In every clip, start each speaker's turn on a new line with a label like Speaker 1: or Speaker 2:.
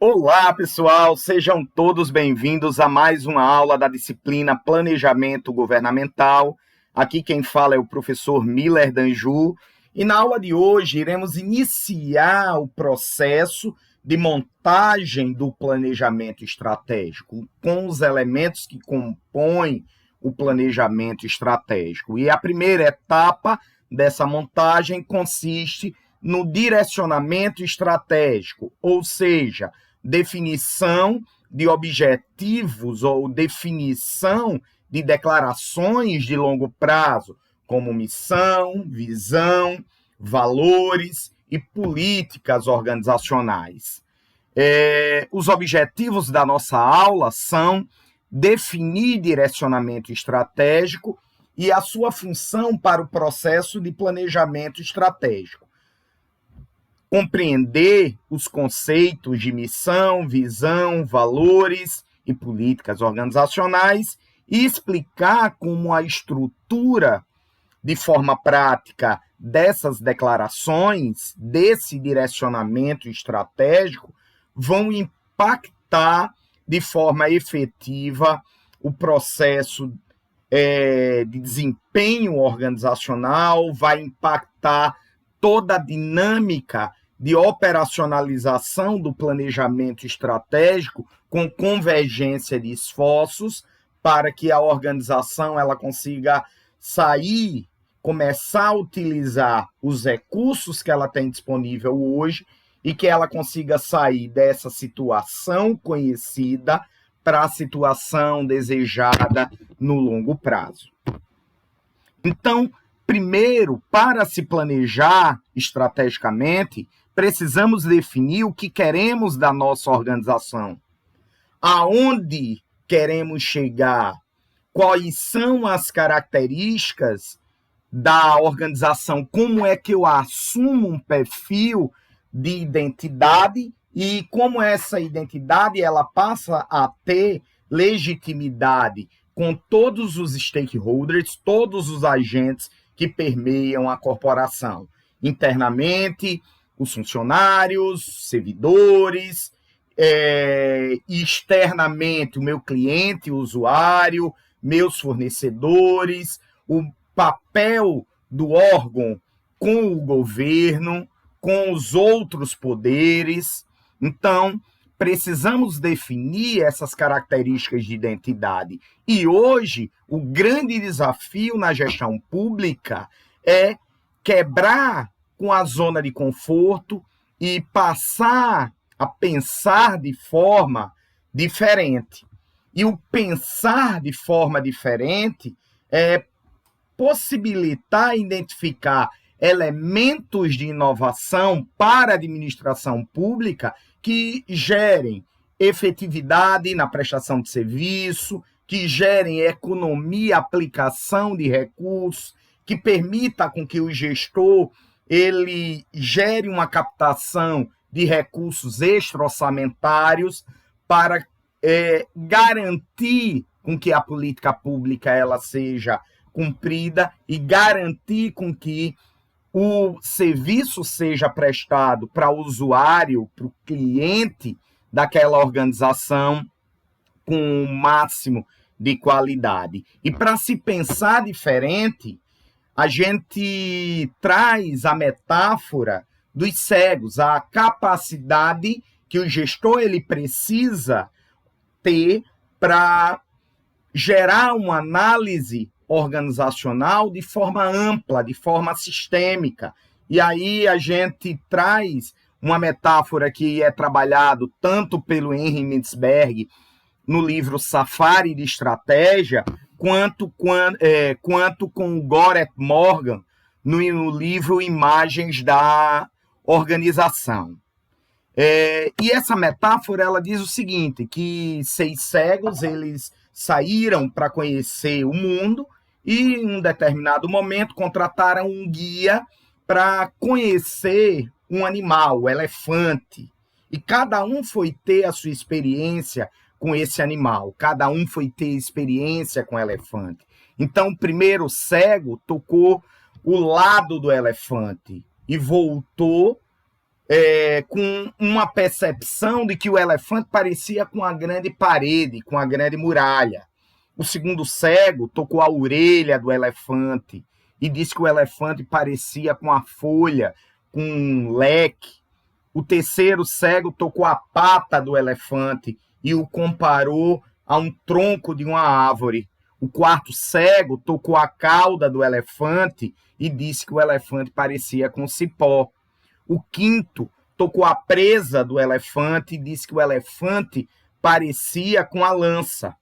Speaker 1: Olá, pessoal, sejam todos bem-vindos a mais uma aula da disciplina Planejamento Governamental. Aqui quem fala é o professor Miller Danju, e na aula de hoje iremos iniciar o processo de montagem do planejamento estratégico, com os elementos que compõem o planejamento estratégico. E a primeira etapa dessa montagem consiste no direcionamento estratégico, ou seja, definição de objetivos ou definição de declarações de longo prazo, como missão, visão, valores e políticas organizacionais. Os objetivos da nossa aula são definir direcionamento estratégico e a sua função para o processo de planejamento estratégico. Compreender os conceitos de missão, visão, valores e políticas organizacionais e explicar como a estrutura de forma prática dessas declarações, desse direcionamento estratégico, vão impactar de forma efetiva o processo de desempenho organizacional, vai impactar toda a dinâmica de operacionalização do planejamento estratégico com convergência de esforços para que a organização ela consiga começar a utilizar os recursos que ela tem disponível hoje e que ela consiga sair dessa situação conhecida para a situação desejada no longo prazo. Então, primeiro, para se planejar estrategicamente, precisamos definir o que queremos da nossa organização, aonde queremos chegar, quais são as características da organização, como é que eu assumo um perfil de identidade e como essa identidade ela passa a ter legitimidade com todos os stakeholders, todos os agentes que permeiam a corporação. Internamente, os funcionários, servidores, externamente, o meu cliente, o usuário, meus fornecedores, o papel do órgão com o governo, com os outros poderes. Então, precisamos definir essas características de identidade. E hoje, o grande desafio na gestão pública é quebrar com a zona de conforto e passar a pensar de forma diferente. E o pensar de forma diferente é possibilitar identificar elementos de inovação para a administração pública que gerem efetividade na prestação de serviço, que gerem economia, aplicação de recursos, que permita com que o gestor ele gere uma captação de recursos extra-orçamentários para garantir com que a política pública ela seja cumprida e garantir com que o serviço seja prestado para o usuário, para o cliente daquela organização com o máximo de qualidade. E para se pensar diferente, a gente traz a metáfora dos cegos, a capacidade que o gestor ele precisa ter para gerar uma análise organizacional de forma ampla, de forma sistêmica. E aí a gente traz uma metáfora que é trabalhado tanto pelo Henry Mintzberg no livro Safari de Estratégia, quanto com o Goret Morgan no livro Imagens da Organização. E essa metáfora ela diz o seguinte, que 6 cegos eles saíram para conhecer o mundo e, em um determinado momento, contrataram um guia para conhecer um animal, o elefante. E cada um foi ter a sua experiência com esse animal, cada um foi ter experiência com o elefante. Então, o primeiro cego tocou o lado do elefante e voltou com uma percepção de que o elefante parecia com a grande parede, com a grande muralha. O segundo cego tocou a orelha do elefante e disse que o elefante parecia com a folha, com um leque. O terceiro cego tocou a pata do elefante e o comparou a um tronco de uma árvore. O quarto cego tocou a cauda do elefante e disse que o elefante parecia com cipó. O quinto tocou a presa do elefante e disse que o elefante parecia com a lança.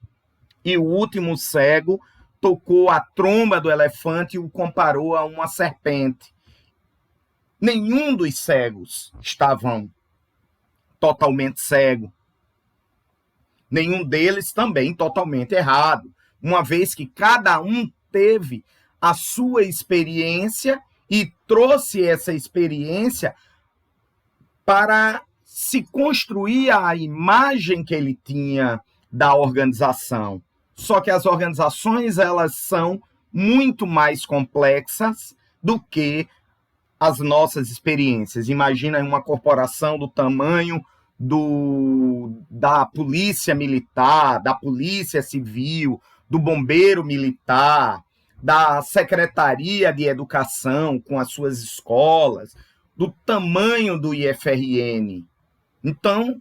Speaker 1: E o último cego tocou a tromba do elefante e o comparou a uma serpente. Nenhum dos cegos estavam totalmente cego. Nenhum deles também totalmente errado, uma vez que cada um teve a sua experiência e trouxe essa experiência para se construir a imagem que ele tinha da organização. Só que as organizações, elas são muito mais complexas do que as nossas experiências. Imagina uma corporação do tamanho da polícia militar, da polícia civil, do bombeiro militar, da Secretaria de Educação com as suas escolas, do tamanho do IFRN. Então,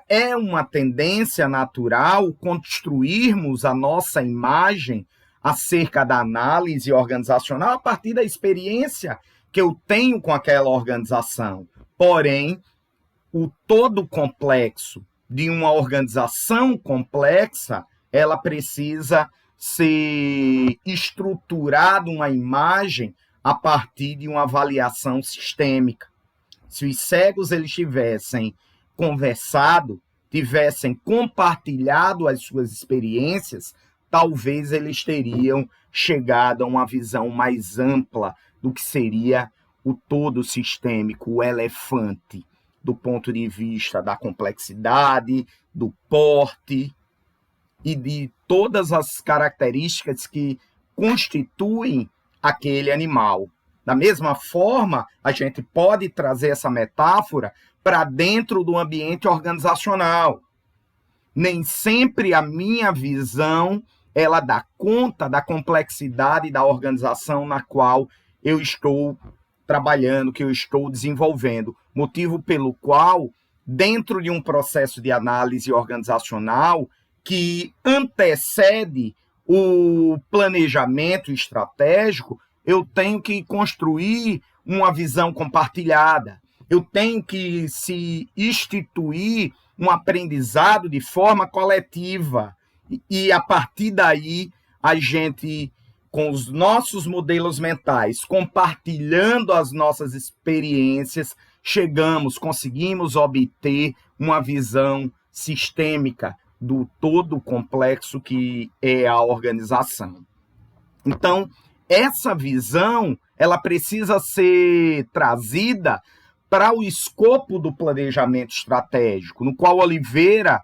Speaker 1: é uma tendência natural construirmos a nossa imagem acerca da análise organizacional a partir da experiência que eu tenho com aquela organização. Porém, o todo complexo de uma organização complexa, ela precisa ser estruturada uma imagem a partir de uma avaliação sistêmica. Se os cegos eles tivessem conversado, tivessem compartilhado as suas experiências, talvez eles teriam chegado a uma visão mais ampla do que seria o todo sistêmico, o elefante, do ponto de vista da complexidade, do porte e de todas as características que constituem aquele animal. Da mesma forma, a gente pode trazer essa metáfora para dentro do ambiente organizacional. Nem sempre a minha visão ela dá conta da complexidade da organização na qual eu estou trabalhando, que eu estou desenvolvendo. Motivo pelo qual, dentro de um processo de análise organizacional que antecede o planejamento estratégico, eu tenho que construir uma visão compartilhada. Eu tenho que se instituir um aprendizado de forma coletiva. E a partir daí, a gente, com os nossos modelos mentais, compartilhando as nossas experiências, conseguimos obter uma visão sistêmica do todo complexo que é a organização. Então, essa visão, ela precisa ser trazida para o escopo do planejamento estratégico, no qual Oliveira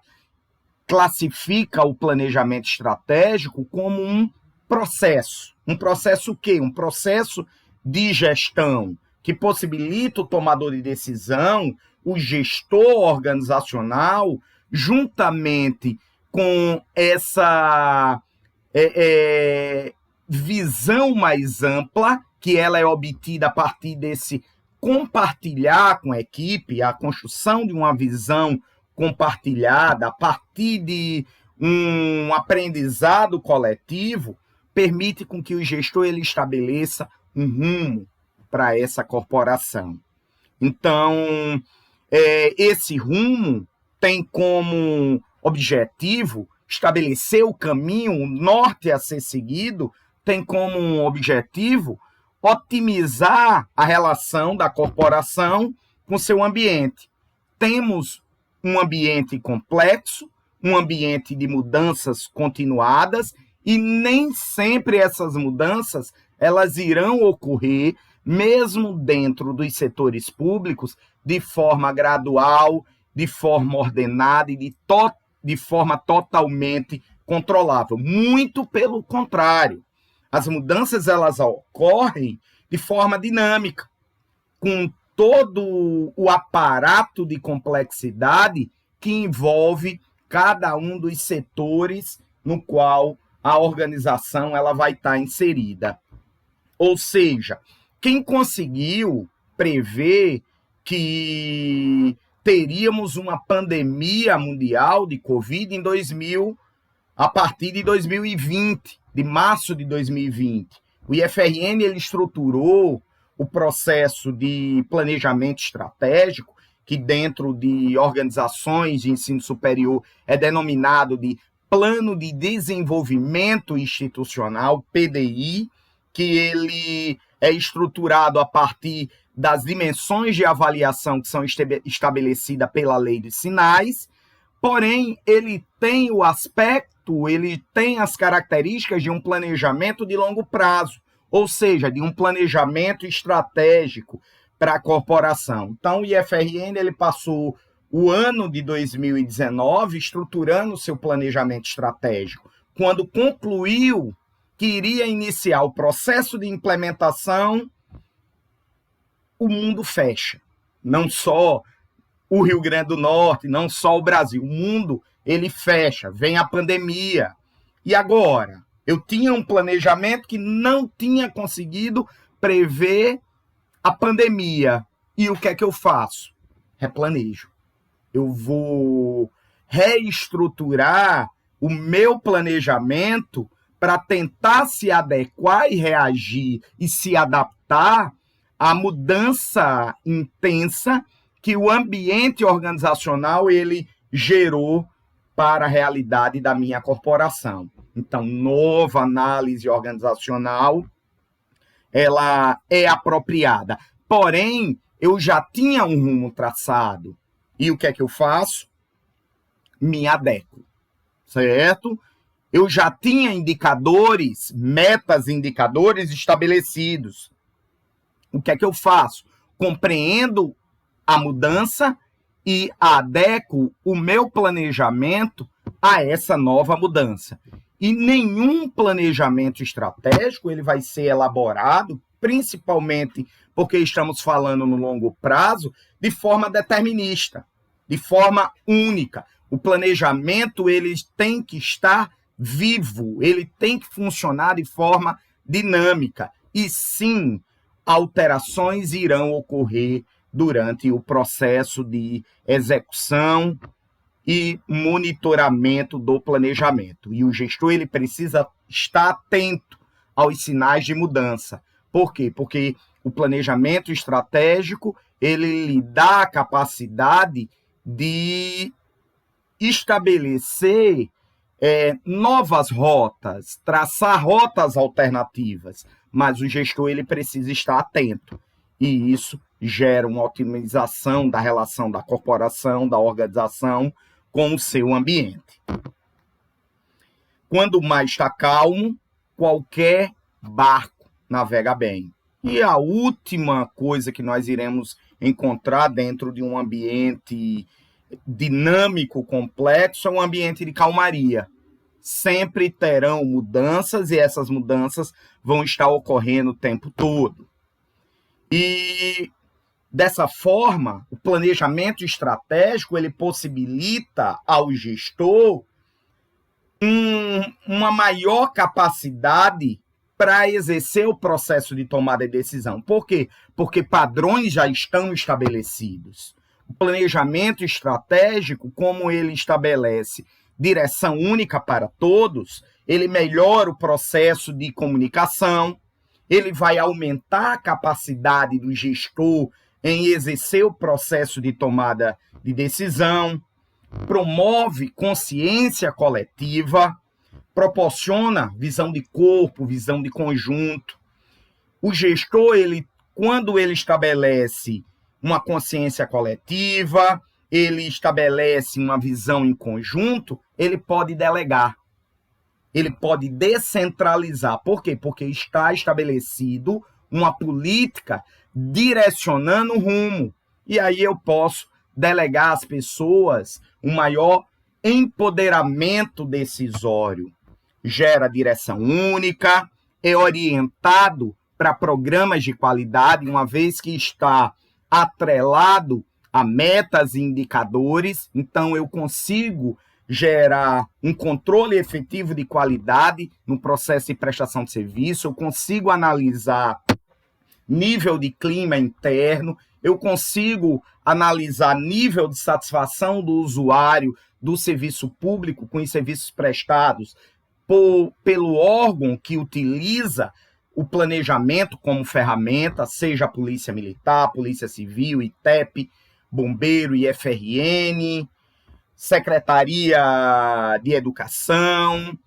Speaker 1: classifica o planejamento estratégico como um processo. Um processo o quê? Um processo de gestão, que possibilita o tomador de decisão, o gestor organizacional, juntamente com essa visão mais ampla, que ela é obtida a partir desse compartilhar com a equipe, a construção de uma visão compartilhada, a partir de um aprendizado coletivo, permite com que o gestor ele estabeleça um rumo para essa corporação. Então, esse rumo tem como objetivo estabelecer o caminho, o norte a ser seguido, tem como um objetivo otimizar a relação da corporação com seu ambiente. Temos um ambiente complexo, um ambiente de mudanças continuadas, e nem sempre essas mudanças elas irão ocorrer, mesmo dentro dos setores públicos, de forma gradual, de forma ordenada e de forma totalmente controlável. Muito pelo contrário. As mudanças elas ocorrem de forma dinâmica, com todo o aparato de complexidade que envolve cada um dos setores no qual a organização ela vai estar inserida. Ou seja, quem conseguiu prever que teríamos uma pandemia mundial de Covid a partir de 2020, de março de 2020. O IFRN ele estruturou o processo de planejamento estratégico, que dentro de organizações de ensino superior é denominado de Plano de Desenvolvimento Institucional, PDI, que ele é estruturado a partir das dimensões de avaliação que são estabelecidas pela Lei de Sinais, porém, ele tem o aspecto, ele tem as características de um planejamento de longo prazo, ou seja, de um planejamento estratégico para a corporação. Então, o IFRN ele passou o ano de 2019 estruturando o seu planejamento estratégico. Quando concluiu que iria iniciar o processo de implementação, o mundo fecha. Não só o Rio Grande do Norte, não só o Brasil. O mundo, ele fecha. Vem a pandemia. E agora? Eu tinha um planejamento que não tinha conseguido prever a pandemia. E o que é que eu faço? Replanejo. Eu vou reestruturar o meu planejamento para tentar se adequar e reagir e se adaptar à mudança intensa que o ambiente organizacional ele gerou para a realidade da minha corporação. Então, nova análise organizacional, ela é apropriada. Porém, eu já tinha um rumo traçado. E o que é que eu faço? Me adequo, certo? Eu já tinha indicadores, metas indicadores estabelecidos. O que é que eu faço? Compreendo a mudança e adequo o meu planejamento a essa nova mudança. E nenhum planejamento estratégico ele vai ser elaborado, principalmente porque estamos falando no longo prazo, de forma determinista, de forma única. O planejamento ele tem que estar vivo, ele tem que funcionar de forma dinâmica. E sim, alterações irão ocorrer durante o processo de execução e monitoramento do planejamento. E o gestor ele precisa estar atento aos sinais de mudança. Por quê? Porque o planejamento estratégico ele lhe dá a capacidade de estabelecer novas rotas, traçar rotas alternativas, mas o gestor ele precisa estar atento. E isso gera uma otimização da relação da corporação, da organização com o seu ambiente. Quando o mar está calmo, qualquer barco navega bem. E a última coisa que nós iremos encontrar dentro de um ambiente dinâmico, complexo, é um ambiente de calmaria. Sempre terão mudanças e essas mudanças vão estar ocorrendo o tempo todo. E dessa forma, o planejamento estratégico ele possibilita ao gestor uma maior capacidade para exercer o processo de tomada de decisão. Por quê? Porque padrões já estão estabelecidos. O planejamento estratégico, como ele estabelece direção única para todos, ele melhora o processo de comunicação, ele vai aumentar a capacidade do gestor em exercer o processo de tomada de decisão, promove consciência coletiva, proporciona visão de corpo, visão de conjunto. O gestor, quando ele estabelece uma consciência coletiva, ele estabelece uma visão em conjunto, ele pode delegar, ele pode descentralizar. Por quê? Porque está estabelecido uma política direcionando o rumo. E aí eu posso delegar às pessoas um maior empoderamento decisório. Gera direção única, é orientado para programas de qualidade, uma vez que está atrelado a metas e indicadores, então eu consigo gerar um controle efetivo de qualidade no processo de prestação de serviço, eu consigo analisar nível de clima interno, eu consigo analisar nível de satisfação do usuário do serviço público com os serviços prestados pelo órgão que utiliza o planejamento como ferramenta, seja a Polícia Militar, Polícia Civil, ITEP, Bombeiro, IFRN, Secretaria de Educação,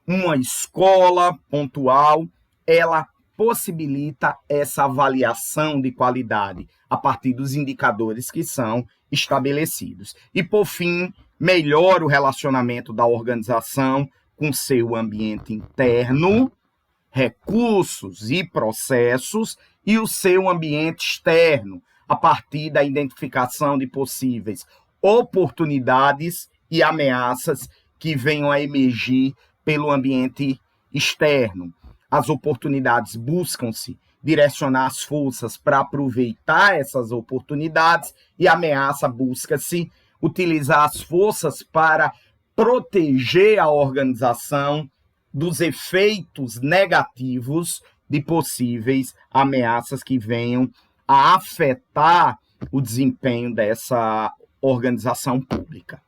Speaker 1: uma escola pontual, ela possibilita essa avaliação de qualidade a partir dos indicadores que são estabelecidos. E, por fim, melhora o relacionamento da organização com seu ambiente interno, recursos e processos, e o seu ambiente externo, a partir da identificação de possíveis oportunidades e ameaças que venham a emergir pelo ambiente externo. As oportunidades buscam-se direcionar as forças para aproveitar essas oportunidades e a ameaça busca-se utilizar as forças para proteger a organização dos efeitos negativos de possíveis ameaças que venham a afetar o desempenho dessa organização pública.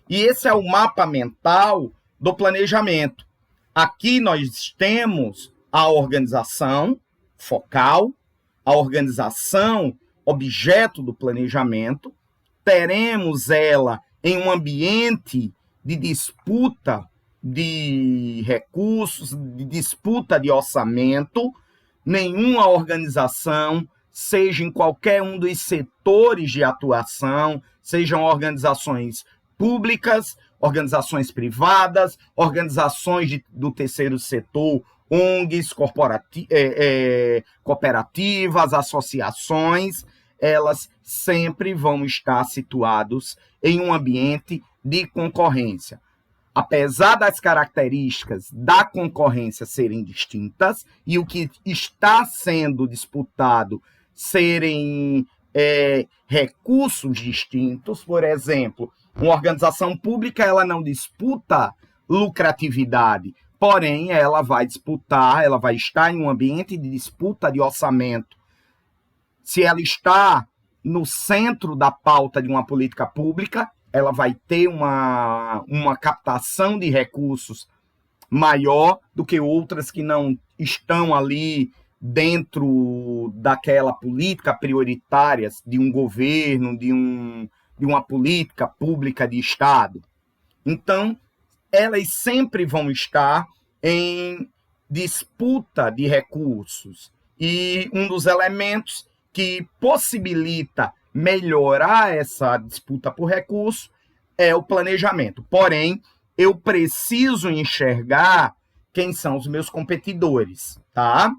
Speaker 1: E esse é o mapa mental do planejamento. Aqui nós temos a organização focal, a organização objeto do planejamento, teremos ela em um ambiente de disputa de recursos, de disputa de orçamento. Nenhuma organização, seja em qualquer um dos setores de atuação, sejam organizações públicas, organizações privadas, organizações do terceiro setor, ONGs, cooperativas, associações, elas sempre vão estar situados em um ambiente de concorrência. Apesar das características da concorrência serem distintas e o que está sendo disputado serem recursos distintos, por exemplo, uma organização pública ela não disputa lucratividade, porém ela vai disputar, ela vai estar em um ambiente de disputa de orçamento. Se ela está no centro da pauta de uma política pública, ela vai ter uma captação de recursos maior do que outras que não estão ali dentro daquela política prioritária de um governo, de uma política pública de Estado. Então, elas sempre vão estar em disputa de recursos. E um dos elementos que possibilita melhorar essa disputa por recurso é o planejamento. Porém, eu preciso enxergar quem são os meus competidores, tá?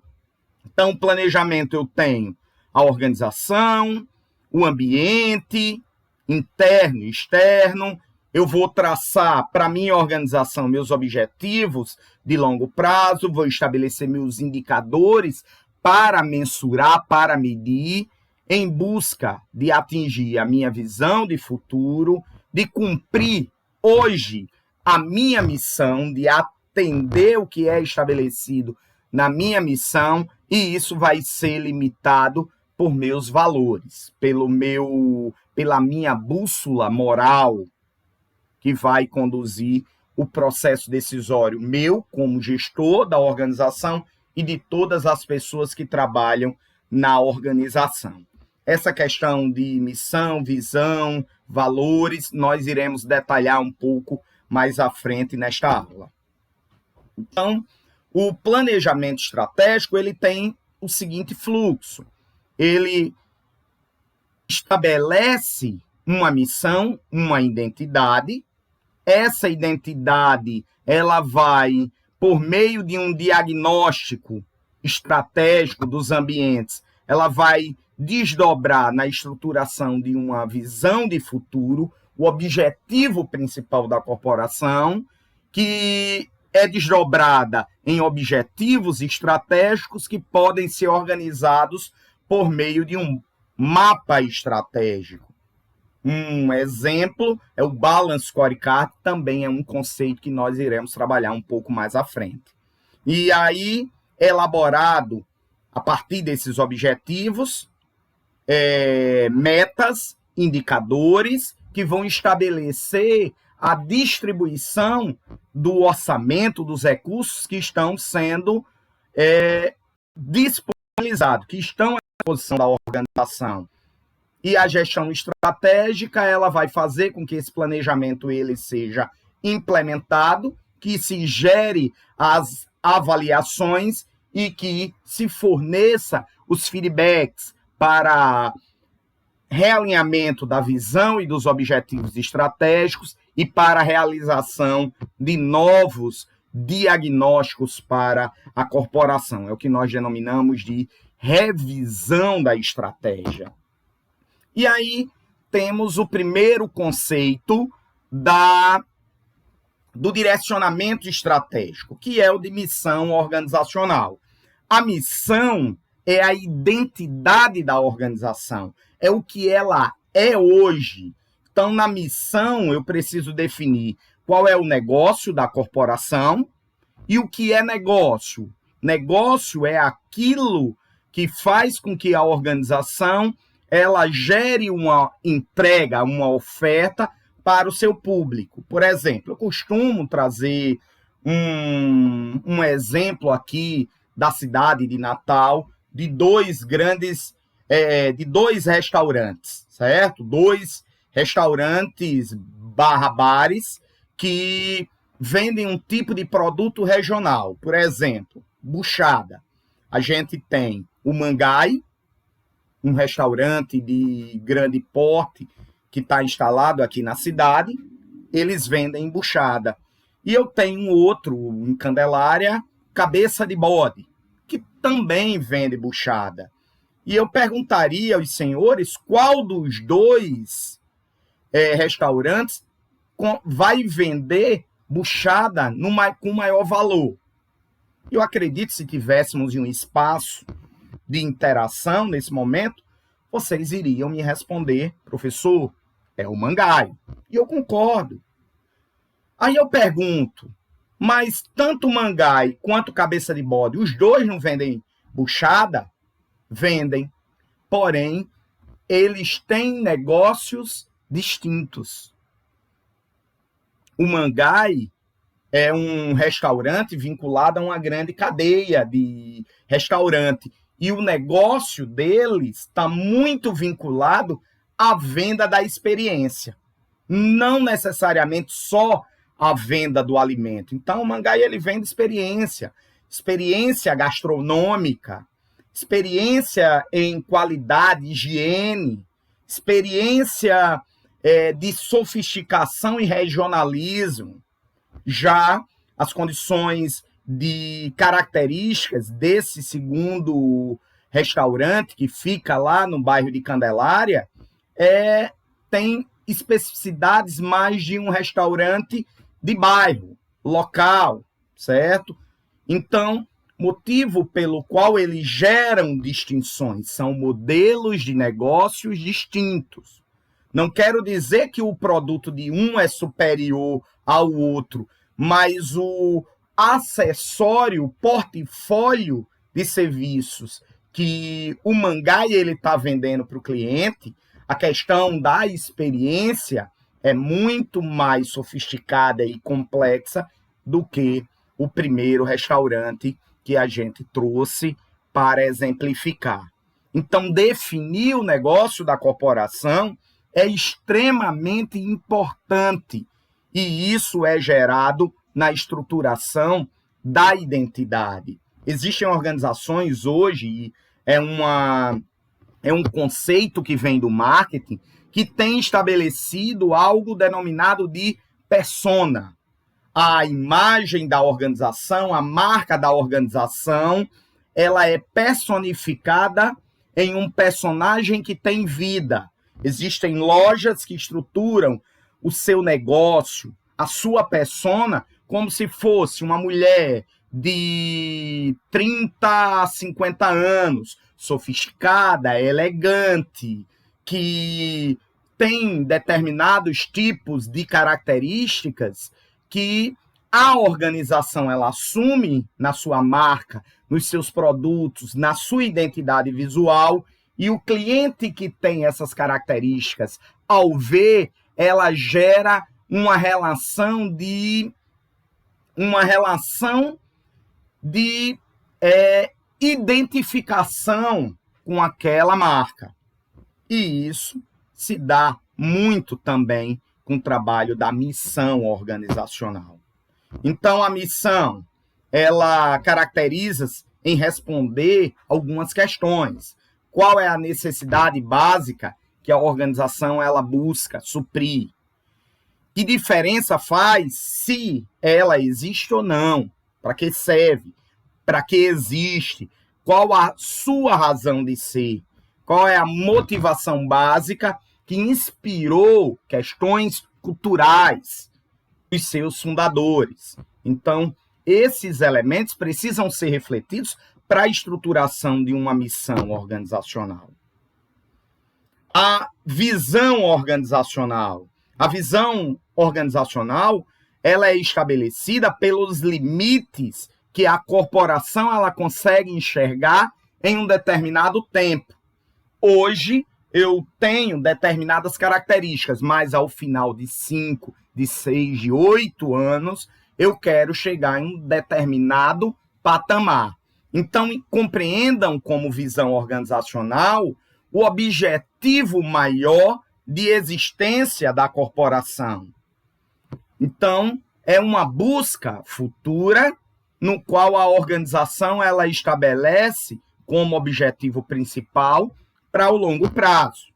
Speaker 1: Então, planejamento eu tenho a organização, o ambiente interno e externo. Eu vou traçar para a minha organização meus objetivos de longo prazo, vou estabelecer meus indicadores para mensurar, para medir, em busca de atingir a minha visão de futuro, de cumprir hoje a minha missão, de atender o que é estabelecido na minha missão, e isso vai ser limitado por meus valores, pela minha bússola moral, que vai conduzir o processo decisório meu como gestor da organização e de todas as pessoas que trabalham na organização. Essa questão de missão, visão, valores, nós iremos detalhar um pouco mais à frente nesta aula. Então, o planejamento estratégico ele tem o seguinte fluxo. Ele estabelece uma missão, uma identidade. Essa identidade ela vai, por meio de um diagnóstico estratégico dos ambientes, ela vai desdobrar na estruturação de uma visão de futuro, o objetivo principal da corporação, que é desdobrada em objetivos estratégicos que podem ser organizados por meio de um mapa estratégico. Um exemplo é o Balance Scorecard, também é um conceito que nós iremos trabalhar um pouco mais à frente. E aí, elaborado a partir desses objetivos, metas, indicadores que vão estabelecer a distribuição do orçamento, dos recursos que estão sendo disponibilizados, que estão à disposição da organização. E a gestão estratégica, ela vai fazer com que esse planejamento ele seja implementado, que se gere as avaliações e que se forneça os feedbacks para realinhamento da visão e dos objetivos estratégicos e para a realização de novos diagnósticos para a corporação. É o que nós denominamos de revisão da estratégia. E aí temos o primeiro conceito do direcionamento estratégico, que é o de missão organizacional. A missão é a identidade da organização, é o que ela é hoje. Então, na missão, eu preciso definir qual é o negócio da corporação e o que é negócio. Negócio é aquilo que faz com que a organização ela gere uma entrega, uma oferta para o seu público. Por exemplo, eu costumo trazer um exemplo aqui da cidade de Natal, de dois restaurantes, certo? Dois restaurantes bares que vendem um tipo de produto regional. Por exemplo, buchada. A gente tem o Mangai, um restaurante de grande porte que está instalado aqui na cidade, eles vendem buchada. E eu tenho um outro em Candelária, Cabeça de Bode, que também vende buchada. E eu perguntaria aos senhores qual dos dois restaurantes vai vender buchada com maior valor. Eu acredito que se tivéssemos um espaço de interação nesse momento, vocês iriam me responder, professor, é o Mangai. E eu concordo. Aí eu pergunto, mas tanto o Mangai quanto Cabeça de Bode, os dois não vendem buchada? Vendem. Porém, eles têm negócios distintos. O Mangai é um restaurante vinculado a uma grande cadeia de restaurante. E o negócio deles está muito vinculado à venda da experiência. Não necessariamente só a venda do alimento. Então, o Mangai ele vende experiência. Experiência gastronômica, experiência em qualidade, higiene, experiência de sofisticação e regionalismo. Já as condições de características desse segundo restaurante, que fica lá no bairro de Candelária, tem especificidades mais de um restaurante de bairro, local, certo? Então, motivo pelo qual eles geram distinções, são modelos de negócios distintos. Não quero dizer que o produto de um é superior ao outro, mas o acessório, o portfólio de serviços que o Mangai ele está vendendo para o cliente, a questão da experiência é muito mais sofisticada e complexa do que o primeiro restaurante que a gente trouxe para exemplificar. Então, definir o negócio da corporação é extremamente importante e isso é gerado na estruturação da identidade. Existem organizações hoje, é um conceito que vem do marketing, que tem estabelecido algo denominado de persona. A imagem da organização, a marca da organização, ela é personificada em um personagem que tem vida. Existem lojas que estruturam o seu negócio, a sua persona, como se fosse uma mulher de 30 a 50 anos, sofisticada, elegante, que tem determinados tipos de características que a organização ela assume na sua marca, nos seus produtos, na sua identidade visual, e o cliente que tem essas características, ao ver, ela gera uma relação de identificação com aquela marca. E isso se dá muito também com o trabalho da missão organizacional. Então, a missão, ela caracteriza-se em responder algumas questões. Qual é a necessidade básica que a organização ela busca suprir? Que diferença faz se ela existe ou não? Para que serve? Para que existe? Qual a sua razão de ser? Qual é a motivação básica que inspirou questões culturais dos seus fundadores? Então, esses elementos precisam ser refletidos para a estruturação de uma missão organizacional. A visão organizacional. A visão organizacional ela é estabelecida pelos limites que a corporação ela consegue enxergar em um determinado tempo. Hoje, eu tenho determinadas características, mas ao final de 5, de 6, de 8 anos, eu quero chegar em um determinado patamar. Então, compreendam como visão organizacional o objetivo maior de existência da corporação. Então, é uma busca futura no qual a organização ela estabelece como objetivo principal para o longo prazo.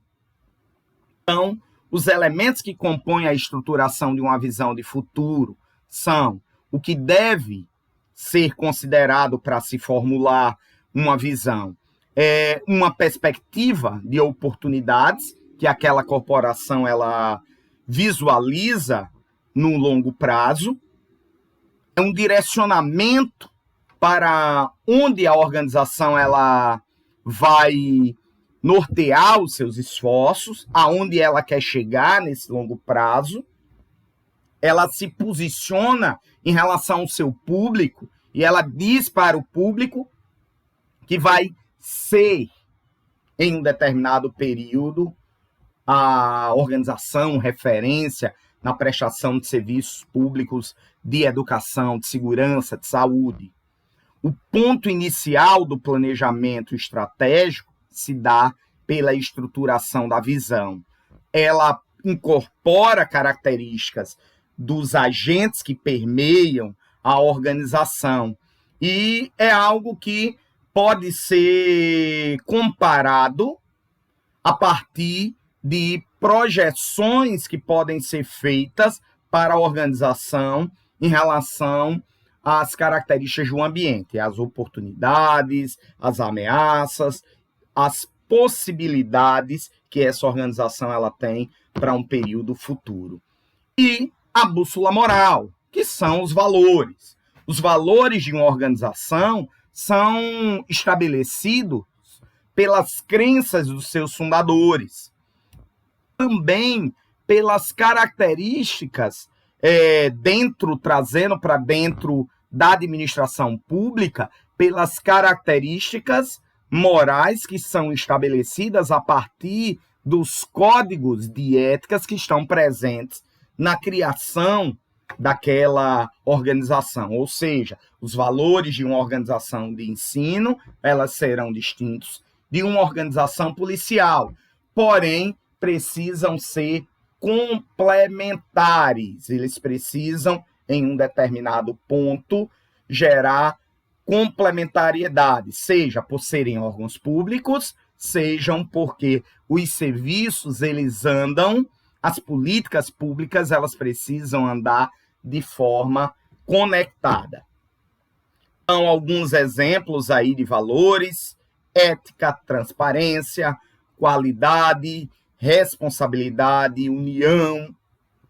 Speaker 1: Então, os elementos que compõem a estruturação de uma visão de futuro são o que deve ser considerado para se formular uma visão. É uma perspectiva de oportunidades que aquela corporação ela visualiza no longo prazo. É um direcionamento para onde a organização ela vai nortear os seus esforços, aonde ela quer chegar nesse longo prazo. Ela se posiciona em relação ao seu público e ela diz para o público que vai ser, em um determinado período, a organização referência na prestação de serviços públicos de educação, de segurança, de saúde. O ponto inicial do planejamento estratégico se dá pela estruturação da visão. Ela incorpora características dos agentes que permeiam a organização e é algo que pode ser comparado a partir de projeções que podem ser feitas para a organização em relação às características do ambiente, as oportunidades, as ameaças, as possibilidades que essa organização ela tem para um período futuro. E a bússola moral, que são os valores. Os valores de uma organização são estabelecidos pelas crenças dos seus fundadores, também pelas características trazendo para dentro da administração pública, pelas características morais que são estabelecidas a partir dos códigos de éticas que estão presentes na criação daquela organização, ou seja, os valores de uma organização de ensino, elas serão distintos de uma organização policial, porém, precisam ser complementares, eles precisam, em um determinado ponto, gerar complementariedade, seja por serem órgãos públicos, sejam porque os serviços, eles andam, as políticas públicas, elas precisam andar de forma conectada. Então, alguns exemplos aí de valores: ética, transparência, qualidade, responsabilidade, união,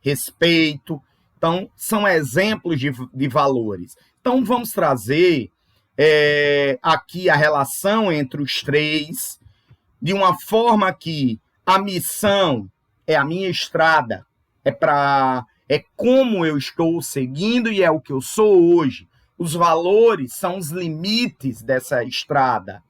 Speaker 1: respeito. Então, são exemplos de valores. Então, vamos trazer aqui a relação entre os três, de uma forma que a missão é a minha estrada, é como eu estou seguindo e é o que eu sou hoje. Os valores são os limites dessa estrada.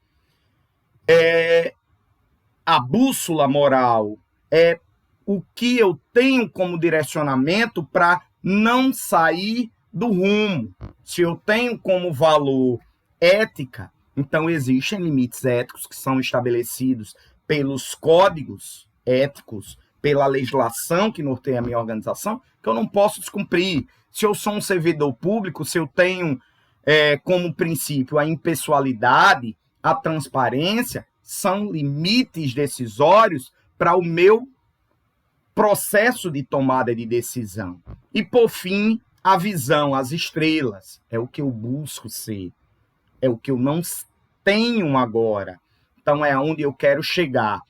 Speaker 1: A bússola moral é o que eu tenho como direcionamento para não sair do rumo. Se eu tenho como valor ética, então existem limites éticos que são estabelecidos pelos códigos éticos, pela legislação que norteia a minha organização, que eu não posso descumprir. Se eu sou um servidor público, se eu tenho como princípio a impessoalidade, a transparência, são limites decisórios para o meu processo de tomada de decisão. E, por fim, a visão, as estrelas, é o que eu busco ser, é o que eu não tenho agora. Então, é aonde eu quero chegar.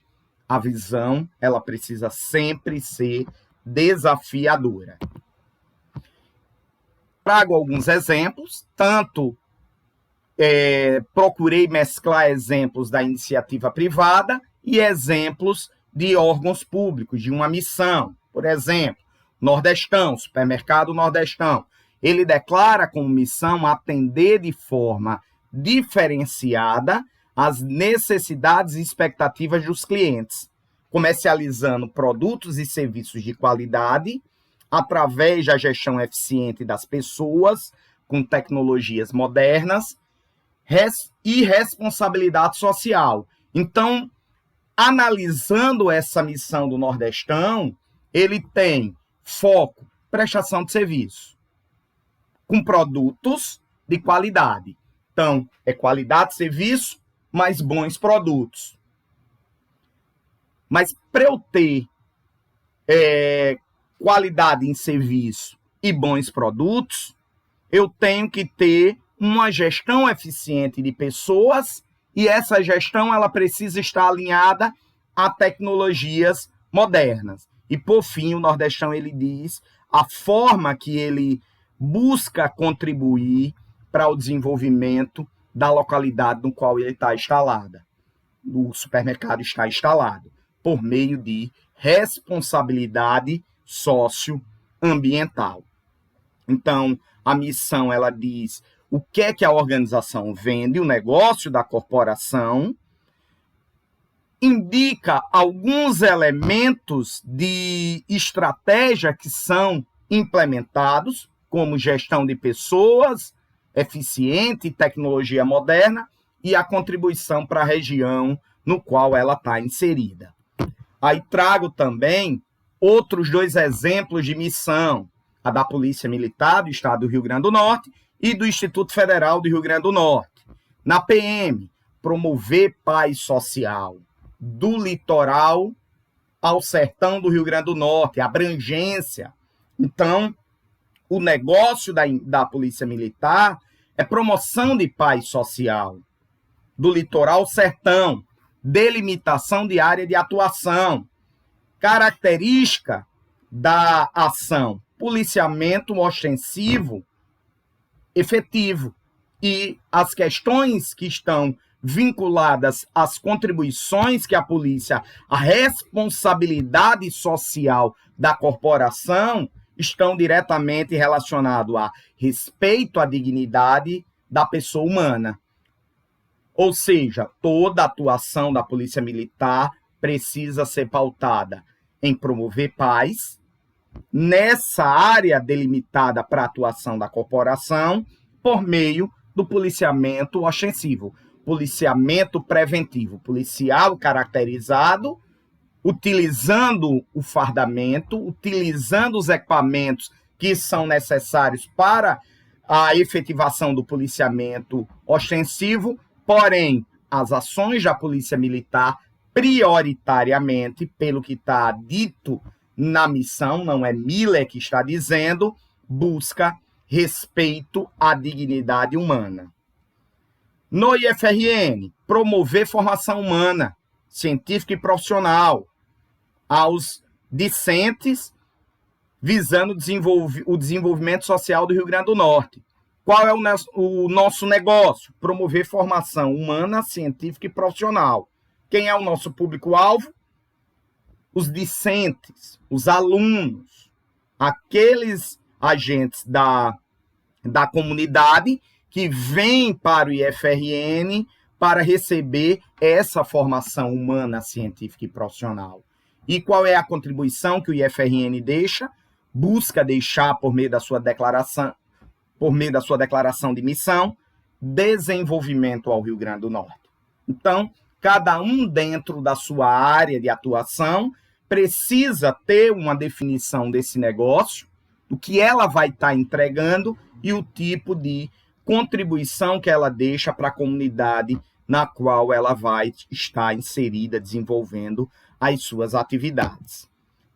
Speaker 1: A visão, ela precisa sempre ser desafiadora. Trago alguns exemplos, tanto procurei mesclar exemplos da iniciativa privada e exemplos de órgãos públicos, de uma missão. Por exemplo, Nordestão, Supermercado Nordestão. Ele declara como missão atender de forma diferenciada as necessidades e expectativas dos clientes, comercializando produtos e serviços de qualidade através da gestão eficiente das pessoas, com tecnologias modernas e responsabilidade social. Então, analisando essa missão do Nordestão, ele tem foco, prestação de serviço, com produtos de qualidade. Então, é qualidade de serviço, mais bons produtos. Mas para eu ter qualidade em serviço e bons produtos, eu tenho que ter uma gestão eficiente de pessoas e essa gestão ela precisa estar alinhada a tecnologias modernas. E, por fim, o Nordestão ele diz a forma que ele busca contribuir para o desenvolvimento da localidade no qual ele está instalada. O supermercado está instalado por meio de responsabilidade socioambiental. Então, a missão ela diz o que é que a organização vende, o negócio da corporação, indica alguns elementos de estratégia que são implementados, como gestão de pessoas, eficiente, tecnologia moderna e a contribuição para a região no qual ela está inserida. Aí trago também outros dois exemplos de missão, a da Polícia Militar do Estado do Rio Grande do Norte e do Instituto Federal do Rio Grande do Norte. Na PM, promover paz social do litoral ao sertão do Rio Grande do Norte, abrangência. Então, o negócio da Polícia Militar é promoção de paz social do litoral ao sertão, delimitação de área de atuação, característica da ação, policiamento ostensivo efetivo e as questões que estão vinculadas às contribuições que a polícia, a responsabilidade social da corporação estão diretamente relacionados a respeito à dignidade da pessoa humana. Ou seja, toda a atuação da Polícia Militar precisa ser pautada em promover paz, nessa área delimitada para a atuação da corporação, por meio do policiamento ostensivo, policiamento preventivo, policial caracterizado, utilizando o fardamento, utilizando os equipamentos que são necessários para a efetivação do policiamento ostensivo, porém, as ações da Polícia Militar, prioritariamente, pelo que está dito na missão, não é Miller que está dizendo, busca respeito à dignidade humana. No IFRN, promover formação humana, científica e profissional aos discentes, visando o desenvolvimento social do Rio Grande do Norte. Qual é o nosso negócio? Promover formação humana, científica e profissional. Quem é o nosso público-alvo? Os discentes, os alunos, aqueles agentes da comunidade que vêm para o IFRN para receber essa formação humana, científica e profissional. E qual é a contribuição que o IFRN busca deixar por meio da sua declaração de missão? Desenvolvimento ao Rio Grande do Norte. Então, cada um dentro da sua área de atuação precisa ter uma definição desse negócio, do que ela vai estar entregando e o tipo de contribuição que ela deixa para a comunidade na qual ela vai estar inserida, desenvolvendo as suas atividades.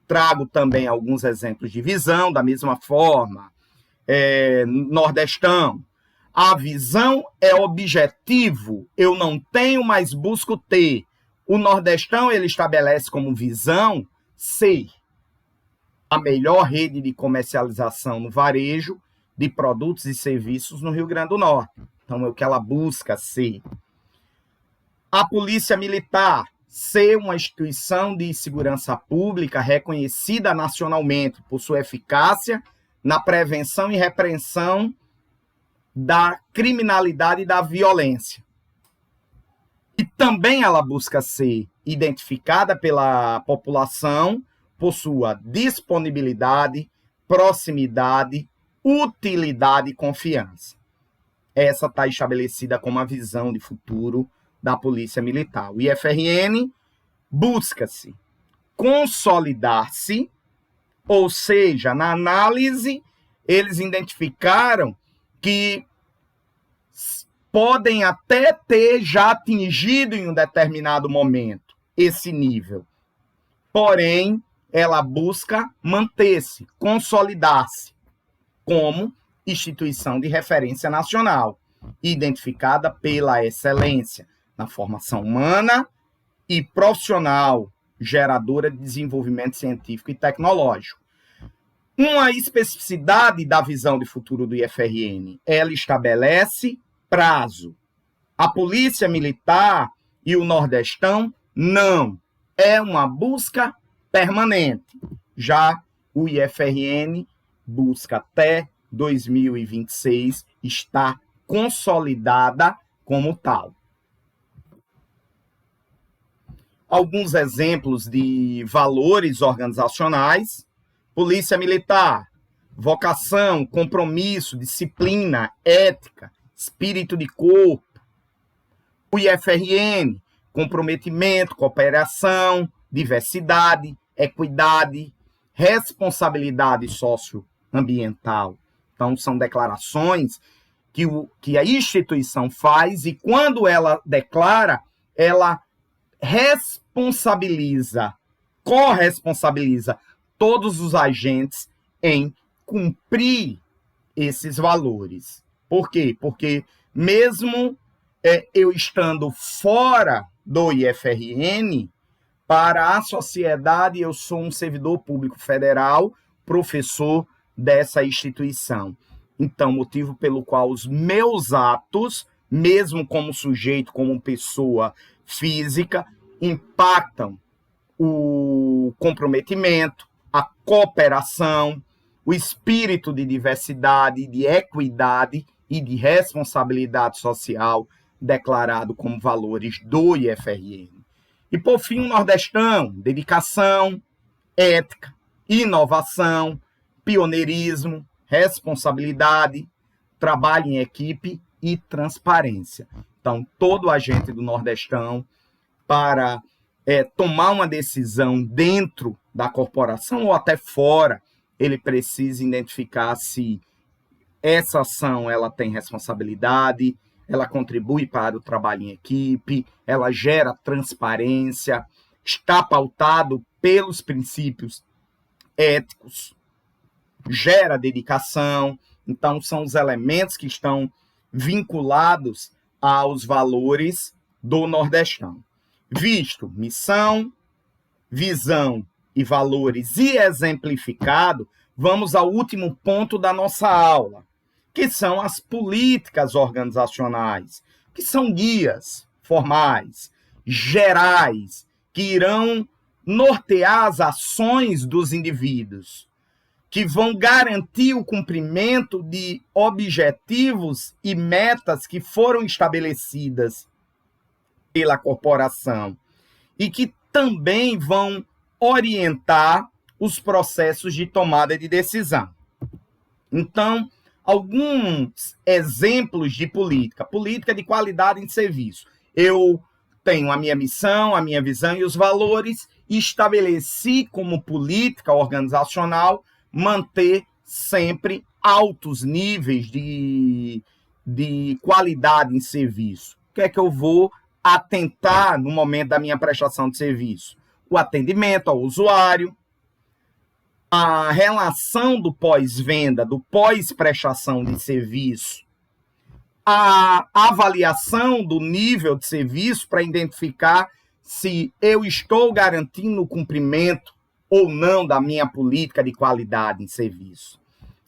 Speaker 1: Trago também alguns exemplos de visão, da mesma forma, Nordestão. A visão é objetivo, eu não tenho, mas busco ter. O Nordestão, ele estabelece como visão ser a melhor rede de comercialização no varejo de produtos e serviços no Rio Grande do Norte. Então, é o que ela busca ser. A Polícia Militar, ser uma instituição de segurança pública reconhecida nacionalmente por sua eficácia na prevenção e repressão da criminalidade e da violência. E também ela busca ser identificada pela população por sua disponibilidade, proximidade, utilidade e confiança. Essa está estabelecida como a visão de futuro da Polícia Militar. O IFRN busca-se consolidar-se, ou seja, na análise, eles identificaram que podem até ter já atingido em um determinado momento esse nível. Porém, ela busca manter-se, consolidar-se como instituição de referência nacional, identificada pela excelência na formação humana e profissional, geradora de desenvolvimento científico e tecnológico. Uma especificidade da visão de futuro do IFRN, ela estabelece prazo. A Polícia Militar e o Nordestão não. É uma busca permanente. Já o IFRN busca até 2026 estar consolidada como tal. Alguns exemplos de valores organizacionais. Polícia Militar, vocação, compromisso, disciplina, ética, espírito de corpo. O IFRN, comprometimento, cooperação, diversidade, equidade, responsabilidade socioambiental. Então, são declarações que a instituição faz e, quando ela declara, ela corresponsabiliza todos os agentes em cumprir esses valores. Por quê? Porque mesmo eu estando fora do IFRN, para a sociedade eu sou um servidor público federal, professor dessa instituição. Então, motivo pelo qual os meus atos, mesmo como sujeito, como pessoa física, impactam o comprometimento, a cooperação, o espírito de diversidade, de equidade e de responsabilidade social declarado como valores do IFRN. E, por fim, o Nordestão, dedicação, ética, inovação, pioneirismo, responsabilidade, trabalho em equipe e transparência. Então, todo agente do Nordestão, para tomar uma decisão dentro da corporação ou até fora, ele precisa identificar se essa ação ela tem responsabilidade, ela contribui para o trabalho em equipe, ela gera transparência, está pautado pelos princípios éticos, gera dedicação. Então, são os elementos que estão vinculados aos valores do Nordestão. Visto missão, visão e valores e exemplificado, vamos ao último ponto da nossa aula, que são as políticas organizacionais, que são guias formais, gerais, que irão nortear as ações dos indivíduos, que vão garantir o cumprimento de objetivos e metas que foram estabelecidas pela corporação e que também vão orientar os processos de tomada de decisão. Então, alguns exemplos de política. Política de qualidade em serviço. Eu tenho a minha missão, a minha visão e os valores e estabeleci como política organizacional manter sempre altos níveis de qualidade em serviço. O que é que eu vou atentar no momento da minha prestação de serviço? O atendimento ao usuário, a relação do pós-venda, do pós-prestação de serviço, a avaliação do nível de serviço para identificar se eu estou garantindo o cumprimento ou não da minha política de qualidade em serviço.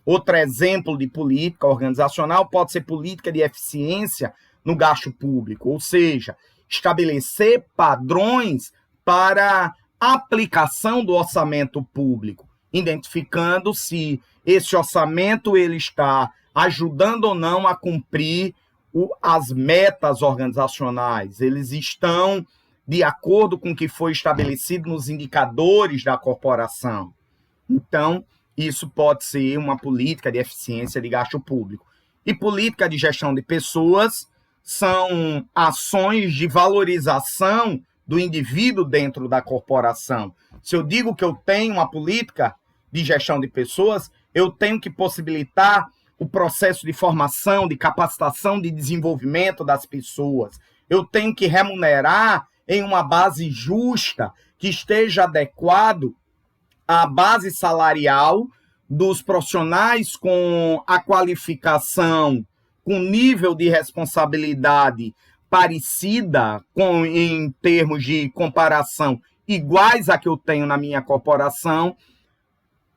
Speaker 1: Outro exemplo de política organizacional pode ser política de eficiência no gasto público, ou seja, estabelecer padrões para a aplicação do orçamento público, identificando se esse orçamento ele está ajudando ou não a cumprir as metas organizacionais, eles estão de acordo com o que foi estabelecido nos indicadores da corporação. Então, isso pode ser uma política de eficiência de gasto público. E política de gestão de pessoas são ações de valorização do indivíduo dentro da corporação. Se eu digo que eu tenho uma política de gestão de pessoas, eu tenho que possibilitar o processo de formação, de capacitação, de desenvolvimento das pessoas. Eu tenho que remunerar em uma base justa, que esteja adequado à base salarial dos profissionais com a qualificação, com nível de responsabilidade parecida, em termos de comparação, iguais a que eu tenho na minha corporação,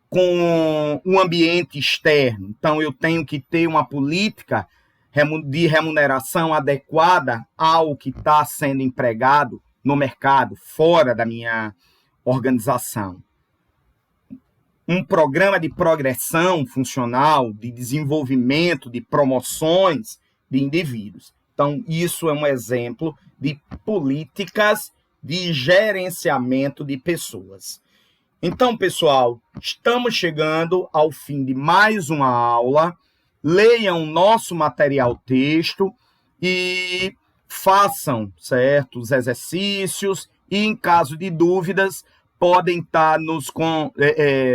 Speaker 1: com o ambiente externo. Então, eu tenho que ter uma política de remuneração adequada ao que está sendo empregado no mercado, fora da minha organização. Um programa de progressão funcional, de desenvolvimento, de promoções de indivíduos. Então, isso é um exemplo de políticas de gerenciamento de pessoas. Então, pessoal, estamos chegando ao fim de mais uma aula. Leiam nosso material texto e façam, certo, os exercícios e, em caso de dúvidas, podem estar nos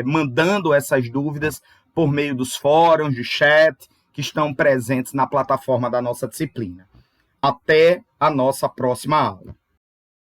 Speaker 1: mandando essas dúvidas por meio dos fóruns, de chat, que estão presentes na plataforma da nossa disciplina. Até a nossa próxima aula.